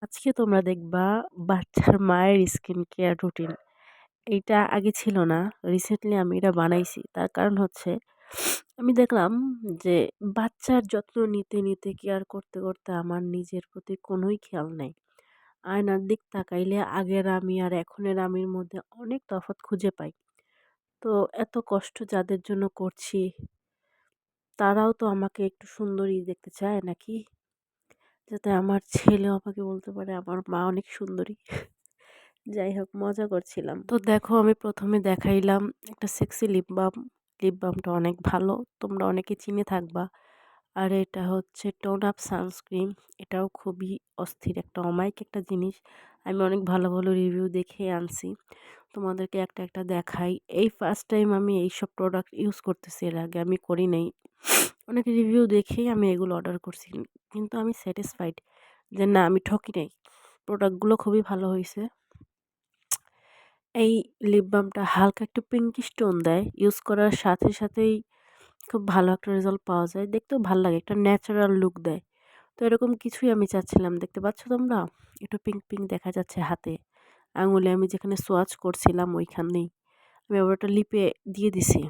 আজকে তোমরা দেখবা বাচ্চার মায়ের স্কিন কেয়ার রুটিন। এইটা আগে ছিল না। রিসেন্টলি আমি এটা বানাইছি। তার কারণ হচ্ছে আমি দেখলাম যে বাচ্চার যত্ন নিতে কেয়ার করতে আমার নিজের প্রতি কোনোই খেয়াল নাই। আয়নার দিক তাকাইলে আগের আমি আর এখনের আমির মধ্যে অনেক তফাৎ খুঁজে পাই। তো এত কষ্ট যাদের জন্য করছি, তারাও তো আমাকে একটু সুন্দরী দেখতে চায় নাকি? যাতে আমার ছেলেও আমাকে বলতে পারে আমার মা অনেক সুন্দরী। যাই হোক, মজা করছিলাম। তো দেখো, আমি ১ম এ দেখাইলাম একটা সেক্সি লিপ বাম। লিপ বামটা অনেক ভালো। তোমরা অনেকে চিনে থাকবা। আর এটা হচ্ছে টোন আপ সানস্ক্রিন। এটাও খুবই অস্থির একটা অমায়িক একটা জিনিস। আমি অনেক ভালো রিভিউ দেখে আনছি। তোমাদেরকে একটা দেখাই। এই ফার্স্ট টাইম আমি এইসব প্রোডাক্ট ইউজ করতেছি। এর আগে আমি করি নাই। অনেক রিভিউ দেখেই আমি এগুলো অর্ডার করছি। কিন্তু আমি স্যাটিসফাইড যে না, আমি ঠকি নাই। প্রোডাক্টগুলো খুবই ভালো হইছে। এই লিপ বামটা হালকা একটু পিঙ্কিশ টোন দেয়। ইউজ করার সাথেই খুব ভালো একটা রেজাল্ট পাওয়া যায়। দেখতেও ভাল লাগে, একটা ন্যাচারাল লুক দেয়। তো এরকম কিছুই আমি চাচ্ছিলাম। দেখতে পাচ্ছ তোমরা? একটু পিঙ্ক দেখা যাচ্ছে হাতে। আঙুলে আমি যেখানে সোয়াচ করছিলাম ওইখানেই। আমি আবার ওটা লিপে দিয়ে দিছি।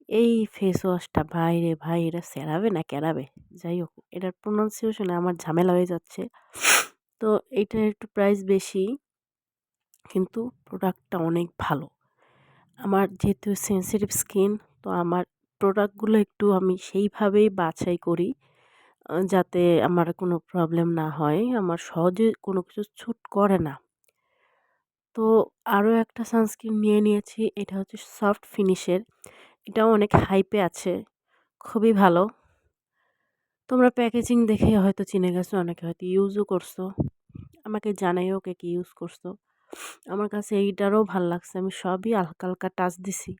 এই ফেস ওয়াশটা ভাই রে ভাই, এটা সেরাবে না ক্যারাবে? যাই হোক, এটার প্রনাউন্সিয়েশনে আমার ঝামেলা হয়ে যাচ্ছে। তো এইটার একটু প্রাইস বেশি, কিন্তু প্রোডাক্টটা অনেক ভালো। আমার যেহেতু সেনসিটিভ স্কিন, তো আমার প্রোডাক্টগুলো একটু আমি সেইভাবেই বাছাই করি যাতে আমার কোনো প্রবলেম না হয়। আমার সহজে কোনো কিছু স্যুট করে না। তো আরও একটা সানস্ক্রিন নিয়ে নিয়েছি। এটা হচ্ছে সফট ফিনিশের। এটাও অনেক হাইপে আছে। খুবই ভালো। তোমরা প্যাকেজিং দেখে হয়তো চিনে গেছো, অনেকে হয়তো ইউজও করছো। আমাকে জানাইও কে কি ইউজ করছো। আমার কাছে এইটারও ভাল লাগছে। আমি সবই হালকা টাচ দিছি।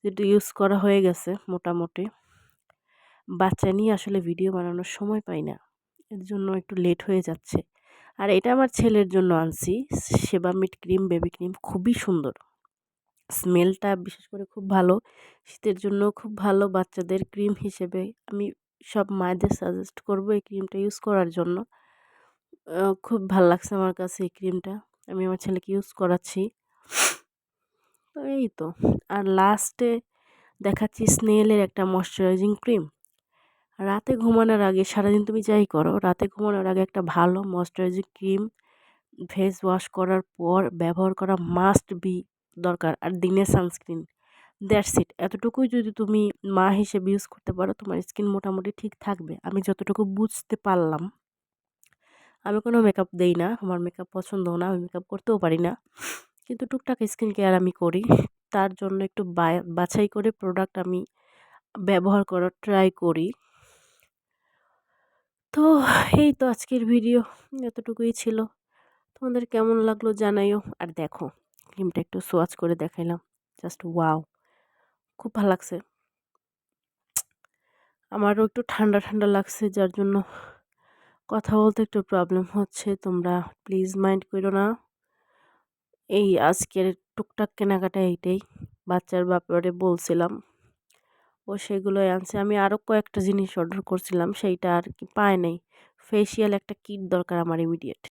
যেটা ইউজ করা হয়ে গেছে মোটামুটি। বাচ্চা নিয়ে আসলে ভিডিও বানানোর সময় পাই না। এর জন্য একটু লেট হয়ে যাচ্ছে। আর এটা আমার ছেলের জন্য আনছি। সেবামিড ক্রিম, বেবি ক্রিম খুবই সুন্দর। স্মেলটা বিশেষ করে খুব ভালো। শীতের জন্য খুব ভালো বাচ্চাদের ক্রিম হিসেবে। আমি সব মায়েদের সাজেস্ট করব এই ক্রিমটা ইউজ করার জন্য। খুব ভাল লাগছে আমার কাছে এই ক্রিমটা। আমি আমার ছেলেকে ইউজ করাচ্ছি। তো এই তো। আর লাস্টে দেখাচ্ছি স্নেলের একটা ময়েশ্চারাইজিং ক্রিম। রাতে ঘুমানোর আগে, সারাদিন তুমি যাই করো, রাতে ঘুমানোর আগে একটা ভালো ময়েশ্চারাইজিং ক্রিম ফেস ওয়াশ করার পর ব্যবহার করা মাস্ট বি দরকার। আর দিনে সানস্ক্রিন। That's it. এতটুকুই যদি তুমি মা হিসেবে ইউজ করতে পারো, তোমার স্কিন মোটামুটি ঠিক থাকবে। আমি যতটুকু বুঝতে পারলাম। আমি কোনো মেকআপ দেই না। আমার মেকআপ পছন্দও না। আমি মেকআপ করতেও পারি না। কিন্তু টুকটাক স্কিন কেয়ার আমি করি। তার জন্য একটু বাছাই করে প্রোডাক্ট আমি ব্যবহার করার ট্রাই করি। তো এই তো আজকের ভিডিও এতটুকুই ছিল। তোমাদের কেমন লাগলো জানাইও। আর দেখো, ক্রিমটা একটু সোয়াচ করে দেখাইলাম। Just wow! খুব ভাল লাগছে। আমারও একটু ঠান্ডা লাগছে, যার জন্য কথা বলতে একটু প্রবলেম হচ্ছে। তোমরা প্লিজ মাইন্ড কইরো না। এই আজকের টুকটাক কেনাকাটা এইটাই। বাচ্চার ব্যাপারে বলছিলাম। ও সেগুলোই আনছে। আমি আরও কয়েকটা জিনিস অর্ডার করছিলাম, সেইটা আর কি পায় নাই। ফেসিয়াল একটা কিট দরকার আমার ইমিডিয়েট।